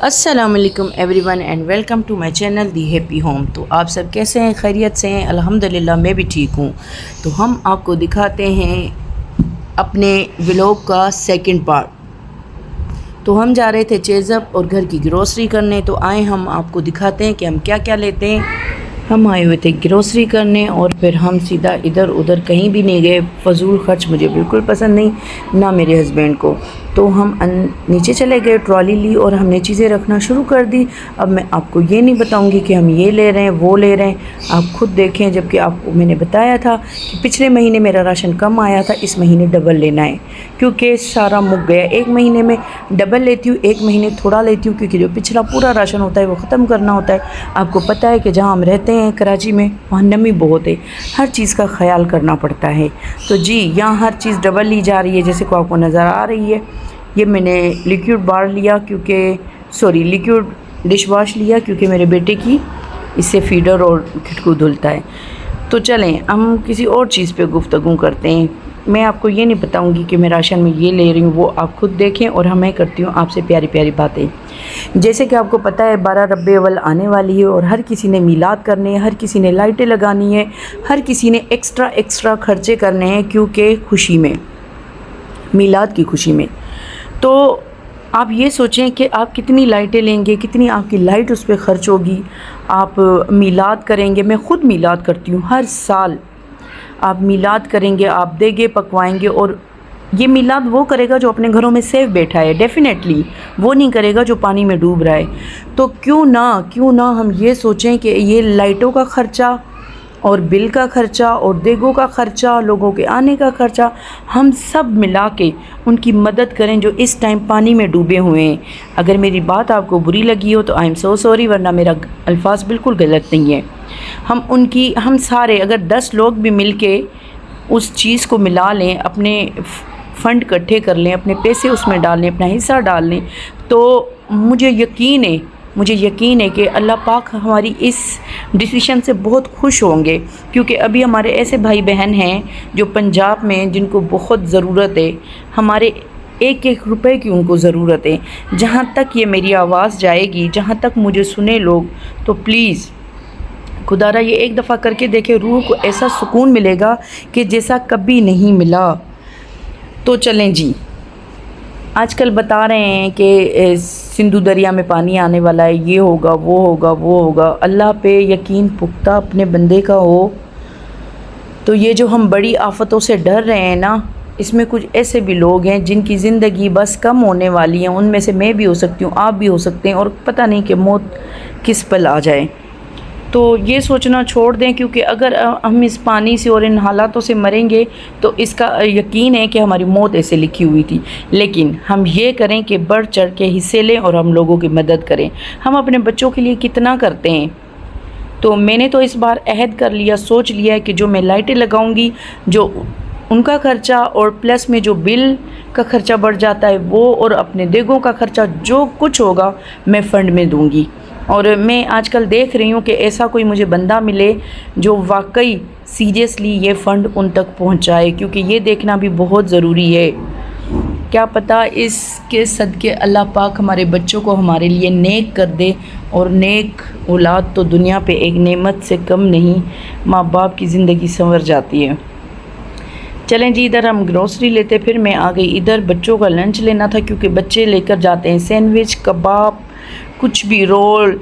السلام علیکم everyone and welcome to my channel the happy home. تو آپ سب کیسے ہیں؟ خیریت سے ہیں؟ الحمدللہ میں بھی ٹھیک ہوں۔ تو ہم آپ کو دکھاتے ہیں اپنے ولاگ کا سیکنڈ پارٹ۔ تو ہم جا رہے تھے چیزپ اور گھر کی گروسری کرنے، تو آئے ہم آپ کو دکھاتے ہیں کہ ہم کیا کیا لیتے ہیں۔ ہم آئے ہوئے تھے گروسری کرنے اور پھر ہم سیدھا ادھر ادھر کہیں بھی نہیں گئے۔ فضول خرچ مجھے بالکل پسند نہیں، نہ میرے ہسبینڈ کو۔ تو ہم نیچے چلے گئے، ٹرالی لی اور ہم نے چیزیں رکھنا شروع کر دی۔ اب میں آپ کو یہ نہیں بتاؤں گی کہ ہم یہ لے رہے ہیں وہ لے رہے ہیں، آپ خود دیکھیں، جبکہ آپ کو میں نے بتایا تھا کہ پچھلے مہینے میرا راشن کم آیا تھا، اس مہینے ڈبل لینا ہے کیونکہ سارا مک گیا۔ ایک مہینے میں ڈبل لیتی ہوں، ایک مہینے تھوڑا لیتی ہوں، کیونکہ جو پچھلا پورا راشن ہوتا ہے وہ ختم کرنا ہوتا ہے۔ آپ کو پتہ ہے کہ جہاں ہم رہتے ہیں کراچی میں، وہاں نمی بہت ہے، ہر چیز کا خیال کرنا پڑتا ہے۔ تو جی یہاں ہر چیز ڈبل لی جا رہی ہے، جیسے کو آپ کو نظر آ رہی ہے۔ یہ میں نے لیکوڈ بار لیا لیکوڈ ڈش واش لیا کیونکہ میرے بیٹے کی اس سے فیڈر اور کھٹکو دھلتا ہے۔ تو چلیں ہم کسی اور چیز پہ گفتگو کرتے ہیں۔ میں آپ کو یہ نہیں بتاؤں گی کہ میں راشن میں یہ لے رہی ہوں، وہ آپ خود دیکھیں، اور ہمیں کرتی ہوں آپ سے پیاری پیاری باتیں۔ جیسے کہ آپ کو پتہ ہے 12 ربیع الاول آنے والی ہے اور ہر کسی نے میلاد کرنے ہیں، ہر کسی نے لائٹیں لگانی ہے، ہر کسی نے ایکسٹرا خرچے کرنے ہیں، کیونکہ خوشی میں، میلاد کی خوشی میں۔ تو آپ یہ سوچیں کہ آپ کتنی لائٹیں لیں گے، کتنی آپ کی لائٹ اس پہ خرچ ہوگی۔ آپ میلاد کریں گے، میں خود میلاد کرتی ہوں ہر سال۔ آپ میلاد کریں گے، آپ دیگے پکوائیں گے، اور یہ میلاد وہ کرے گا جو اپنے گھروں میں سیف بیٹھا ہے، ڈیفینیٹلی وہ نہیں کرے گا جو پانی میں ڈوب رہا ہے۔ تو کیوں نہ ہم یہ سوچیں کہ یہ لائٹوں کا خرچہ اور بل کا خرچہ اور دیگوں کا خرچہ، لوگوں کے آنے کا خرچہ، ہم سب ملا کے ان کی مدد کریں جو اس ٹائم پانی میں ڈوبے ہوئے ہیں۔ اگر میری بات آپ کو بری لگی ہو تو آئی ایم سو سوری، ورنہ میرا الفاظ بالکل غلط نہیں ہے۔ ہم سارے اگر 10 لوگ بھی مل کے اس چیز کو ملا لیں، اپنے فنڈ اکٹھے کر لیں، اپنے پیسے اس میں ڈال لیں، اپنا حصہ ڈال لیں، تو مجھے یقین ہے کہ اللہ پاک ہماری اس ڈیسیشن سے بہت خوش ہوں گے، کیونکہ ابھی ہمارے ایسے بھائی بہن ہیں جو پنجاب میں، جن کو بہت ضرورت ہے، ہمارے ایک روپے کی ان کو ضرورت ہے۔ جہاں تک یہ میری آواز جائے گی، جہاں تک مجھے سنے لوگ، تو پلیز خدا را یہ ایک دفعہ کر کے دیکھے، روح کو ایسا سکون ملے گا کہ جیسا کبھی نہیں ملا۔ تو چلیں جی، آج کل بتا رہے ہیں کہ سندھو دریا میں پانی آنے والا ہے، یہ ہوگا وہ ہوگا۔ اللہ پہ یقین پختہ اپنے بندے کا ہو تو یہ جو ہم بڑی آفتوں سے ڈر رہے ہیں نا، اس میں کچھ ایسے بھی لوگ ہیں جن کی زندگی بس کم ہونے والی ہیں، ان میں سے میں بھی ہو سکتی ہوں، آپ بھی ہو سکتے ہیں، اور پتہ نہیں کہ موت کس پل آ جائے۔ تو یہ سوچنا چھوڑ دیں، کیونکہ اگر ہم اس پانی سے اور ان حالاتوں سے مریں گے تو اس کا یقین ہے کہ ہماری موت ایسے لکھی ہوئی تھی۔ لیکن ہم یہ کریں کہ بڑھ چڑھ کے حصے لیں اور ہم لوگوں کی مدد کریں۔ ہم اپنے بچوں کے لیے کتنا کرتے ہیں۔ تو میں نے تو اس بار عہد کر لیا، سوچ لیا ہے کہ جو میں لائٹیں لگاؤں گی، جو ان کا خرچہ اور پلس میں جو بل کا خرچہ بڑھ جاتا ہے وہ، اور اپنے دیگوں کا خرچہ، جو کچھ ہوگا میں فنڈ میں دوں گی۔ اور میں آج کل دیکھ رہی ہوں کہ ایسا کوئی مجھے بندہ ملے جو واقعی سیریسلی یہ فنڈ ان تک پہنچائے، کیونکہ یہ دیکھنا بھی بہت ضروری ہے۔ کیا پتہ اس کے صدقے اللہ پاک ہمارے بچوں کو ہمارے لیے نیک کر دے، اور نیک اولاد تو دنیا پہ ایک نعمت سے کم نہیں، ماں باپ کی زندگی سنور جاتی ہے۔ چلیں جی، ادھر ہم گروسری لیتے، پھر میں آ گئی ادھر بچوں کا لنچ لینا تھا، کیونکہ بچے لے کر جاتے ہیں سینڈوچ، کباب، کچھ بھی رول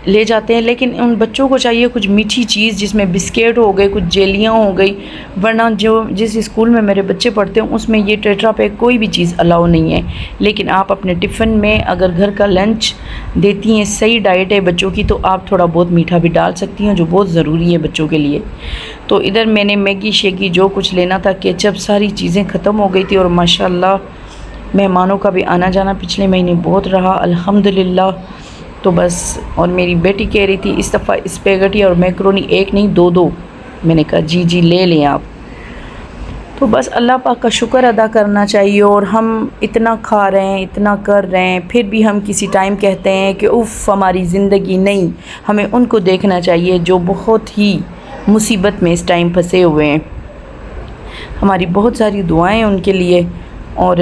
لے جاتے ہیں، لیکن ان بچوں کو چاہیے کچھ میٹھی چیز، جس میں بسکٹ ہو گئے، کچھ جیلیاں ہو گئی، ورنہ جس اسکول میں میرے بچے پڑھتے ہیں اس میں یہ ٹیٹرا پیک کوئی بھی چیز الاؤ نہیں ہے۔ لیکن آپ اپنے ٹفن میں اگر گھر کا لنچ دیتی ہیں، صحیح ڈائٹ ہے بچوں کی، تو آپ تھوڑا بہت میٹھا بھی ڈال سکتی ہیں، جو بہت ضروری ہے بچوں کے لیے۔ تو ادھر میں نے میگی شیگی جو کچھ لینا تھا، کیچپ، ساری چیزیں ختم ہو گئی تھی، اور ماشاءاللہ مہمانوں کا بھی آنا جانا پچھلے مہینے بہت رہا، الحمدللہ۔ تو بس، اور میری بیٹی کہہ رہی تھی اس دفعہ اسپیگٹی اور میکرونی ایک نہیں دو، میں نے کہا جی لے لیں آپ۔ تو بس اللہ پاک کا شکر ادا کرنا چاہیے، اور ہم اتنا کھا رہے ہیں، اتنا کر رہے ہیں، پھر بھی ہم کسی ٹائم کہتے ہیں کہ اف ہماری زندگی نہیں۔ ہمیں ان کو دیکھنا چاہیے جو بہت ہی مصیبت میں اس ٹائم پھنسے ہوئے ہیں۔ ہماری بہت ساری دعائیں ان کے لیے، اور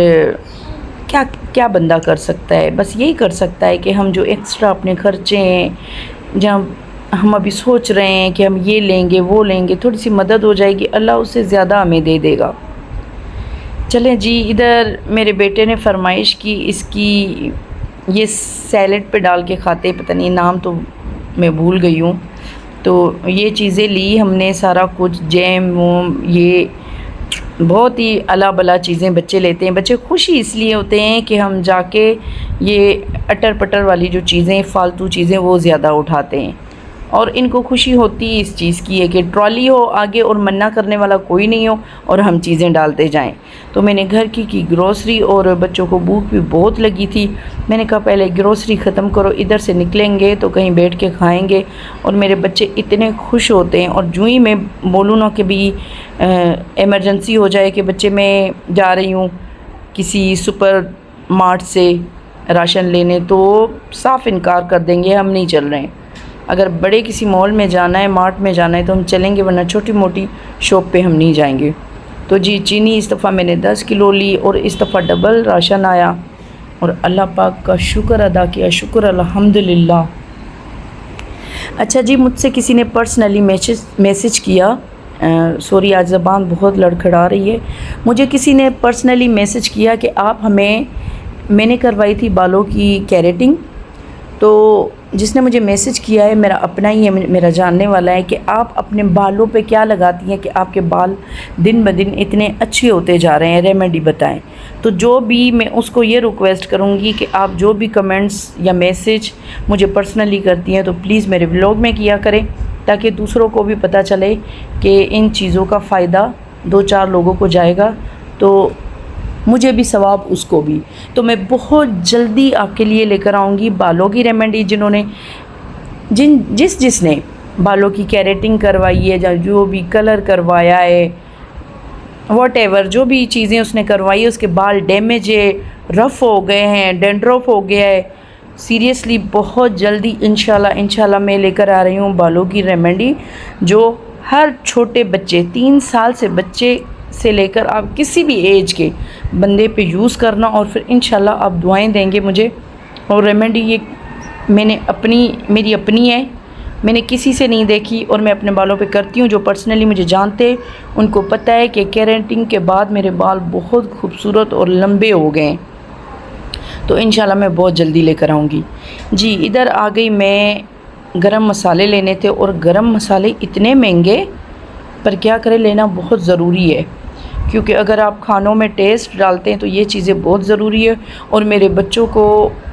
کیا کیا بندہ کر سکتا ہے؟ بس یہی کر سکتا ہے کہ ہم جو ایکسٹرا اپنے خرچے ہیں، جہاں ہم ابھی سوچ رہے ہیں کہ ہم یہ لیں گے وہ لیں گے، تھوڑی سی مدد ہو جائے گی، اللہ اس سے زیادہ ہمیں دے دے گا۔ چلیں جی، ادھر میرے بیٹے نے فرمائش کی، اس کی یہ سیلڈ پہ ڈال کے کھاتے، پتہ نہیں نام تو میں بھول گئی ہوں، تو یہ چیزیں لی ہم نے، سارا کچھ جیم ووم، یہ بہت ہی الا بلا چیزیں بچے لیتے ہیں۔ بچے خوش ہی اس لیے ہوتے ہیں کہ ہم جا کے یہ اٹر پٹر والی جو چیزیں، فالتو چیزیں، وہ زیادہ اٹھاتے ہیں، اور ان کو خوشی ہوتی ہے اس چیز کی ہے کہ ٹرالی ہو آگے اور منع کرنے والا کوئی نہیں ہو اور ہم چیزیں ڈالتے جائیں۔ تو میں نے گھر کی گروسری، اور بچوں کو بھوک بھی بہت لگی تھی، میں نے کہا پہلے گروسری ختم کرو، ادھر سے نکلیں گے تو کہیں بیٹھ کے کھائیں گے۔ اور میرے بچے اتنے خوش ہوتے ہیں، اور جو ہی میں بولوں نا کہ بھی ایمرجنسی ہو جائے کہ بچے میں جا رہی ہوں کسی سپر مارٹ سے راشن لینے، تو صاف انکار کر دیں گے، ہم نہیں چل رہے ہیں۔ اگر بڑے کسی مال میں جانا ہے، مارٹ میں جانا ہے تو ہم چلیں گے، ورنہ چھوٹی موٹی شاپ پہ ہم نہیں جائیں گے۔ تو جی چینی اس دفعہ میں نے 10 کلو لی، اور اس دفعہ ڈبل راشن آیا، اور اللہ پاک کا شکر ادا کیا، شکر الحمدللہ۔ اچھا جی، مجھ سے کسی نے پرسنلی میسج کیا، سوری آج زبان بہت لڑکھڑا رہی ہے، مجھے کسی نے پرسنلی میسج کیا کہ آپ ہمیں، میں نے کروائی تھی بالوں کی کیریٹنگ، تو جس نے مجھے میسج کیا ہے میرا اپنا ہی ہے، میرا جاننے والا ہے، کہ آپ اپنے بالوں پہ کیا لگاتی ہیں کہ آپ کے بال دن بدن اتنے اچھے ہوتے جا رہے ہیں، ریمیڈی بتائیں۔ تو جو بھی، میں اس کو یہ ریکویسٹ کروں گی کہ آپ جو بھی کمنٹس یا میسج مجھے پرسنلی کرتی ہیں تو پلیز میرے ولاگ میں کیا کریں، تاکہ دوسروں کو بھی پتہ چلے کہ ان چیزوں کا فائدہ 2-4 لوگوں کو جائے گا، تو مجھے بھی ثواب اس کو بھی۔ تو میں بہت جلدی آپ کے لیے لے کر آؤں گی بالوں کی ریمیڈی، جنہوں نے جس نے بالوں کی کیریٹنگ کروائی ہے، یا جو بھی کلر کروایا ہے، واٹ ایور جو بھی چیزیں اس نے کروائی ہے، اس کے بال ڈیمیج ہے، رف ہو گئے ہیں، ڈینڈرف ہو گیا ہے، سیریسلی بہت جلدی انشاءاللہ میں لے کر آ رہی ہوں بالوں کی ریمیڈی، جو ہر چھوٹے بچے، 3 سال سے بچے سے لے کر آپ کسی بھی ایج کے بندے پہ یوز کرنا، اور پھر انشاءاللہ آپ دعائیں دیں گے مجھے۔ اور ریمیڈی یہ میری اپنی ہے، میں نے کسی سے نہیں دیکھی، اور میں اپنے بالوں پہ کرتی ہوں۔ جو پرسنلی مجھے جانتے ان کو پتہ ہے کہ کیریٹنگ کے بعد میرے بال بہت خوبصورت اور لمبے ہو گئے ہیں، تو انشاءاللہ میں بہت جلدی لے کر آؤں گی۔ جی ادھر آ گئی میں، گرم مسالے لینے تھے، اور گرم مسالے اتنے مہنگے، پر کیا کرے، لینا بہت ضروری ہے، کیونکہ اگر آپ کھانوں میں ٹیسٹ ڈالتے ہیں تو یہ چیزیں بہت ضروری ہے۔ اور میرے بچوں کو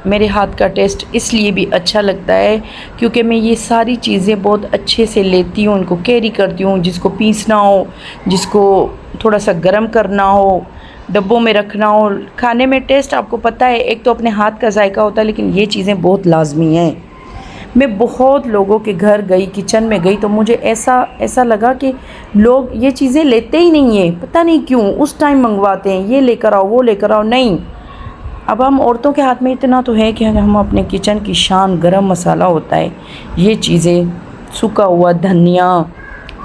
میرے ہاتھ کا ٹیسٹ اس لیے بھی اچھا لگتا ہے کیونکہ میں یہ ساری چیزیں بہت اچھے سے لیتی ہوں، ان کو کیری کرتی ہوں، جس کو پیسنا ہو، جس کو تھوڑا سا گرم کرنا ہو، ڈبوں میں رکھنا ہو، کھانے میں ٹیسٹ آپ کو پتہ ہے، ایک تو اپنے ہاتھ کا ذائقہ ہوتا ہے، لیکن یہ چیزیں بہت لازمی ہیں۔ میں بہت لوگوں کے گھر گئی، کچن میں گئی، تو مجھے ایسا لگا کہ لوگ یہ چیزیں لیتے ہی نہیں ہیں، پتہ نہیں کیوں، اس ٹائم منگواتے ہیں، یہ لے کر آؤ وہ لے کر آؤ، نہیں۔ اب ہم عورتوں کے ہاتھ میں اتنا تو ہے کہ ہم اپنے کچن کی شان، گرم مسالہ ہوتا ہے، یہ چیزیں، سکا ہوا دھنیا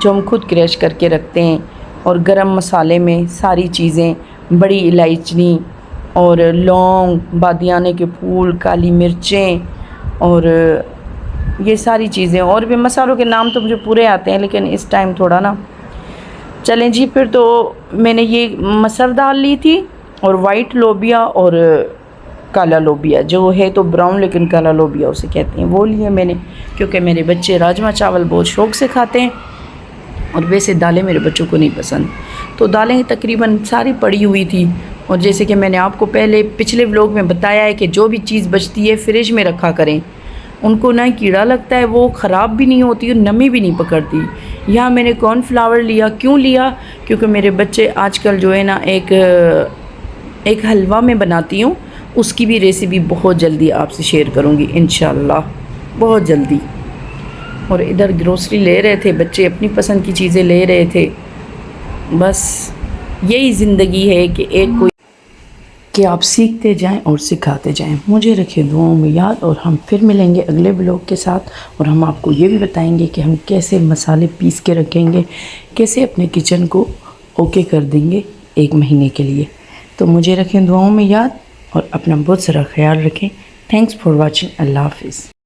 جو ہم خود کریش کر کے رکھتے ہیں، اور گرم مسالے میں ساری چیزیں، بڑی الائچی اور لونگ، بادیانے کے پھول، کالی مرچیں، اور یہ ساری چیزیں، اور بھی مسالوں کے نام تو مجھے پورے آتے ہیں، لیکن اس ٹائم تھوڑا نا، چلیں جی۔ پھر تو میں نے یہ مسر دال لی تھی، اور وائٹ لوبیا، اور کالا لوبیا، جو ہے تو براؤن لیکن کالا لوبیا اسے کہتے ہیں، وہ لیے میں نے، کیونکہ میرے بچے راجمہ چاول بہت شوق سے کھاتے ہیں، اور ویسے دالیں میرے بچوں کو نہیں پسند، تو دالیں تقریباً ساری پڑی ہوئی تھی۔ اور جیسے کہ میں نے آپ کو پچھلے ولاگ میں بتایا ہے کہ جو بھی چیز بچتی ہے فریج میں رکھا کریں، ان کو نہ کیڑا لگتا ہے، وہ خراب بھی نہیں ہوتی، اور نمی بھی نہیں پکڑتی۔ یہاں میں نے کارن فلاور لیا، کیوں لیا؟ کیونکہ میرے بچے آج کل جو ہے نا، ایک حلوہ میں بناتی ہوں، اس کی بھی ریسیپی بہت جلدی آپ سے شیئر کروں گی انشاءاللہ، بہت جلدی۔ اور ادھر گروسری لے رہے تھے بچے، اپنی پسند کی چیزیں لے رہے تھے، بس یہی زندگی ہے کہ آپ سیکھتے جائیں اور سکھاتے جائیں۔ مجھے رکھے دعاؤں میں یاد، اور ہم پھر ملیں گے اگلے ولاگ کے ساتھ، اور ہم آپ کو یہ بھی بتائیں گے کہ ہم کیسے مسالے پیس کے رکھیں گے، کیسے اپنے کچن کو اوکے کر دیں گے 1 مہینے کے لیے۔ تو مجھے رکھیں دعاؤں میں یاد، اور اپنا بہت سارا خیال رکھیں۔ Thanks for watching. اللہ حافظ۔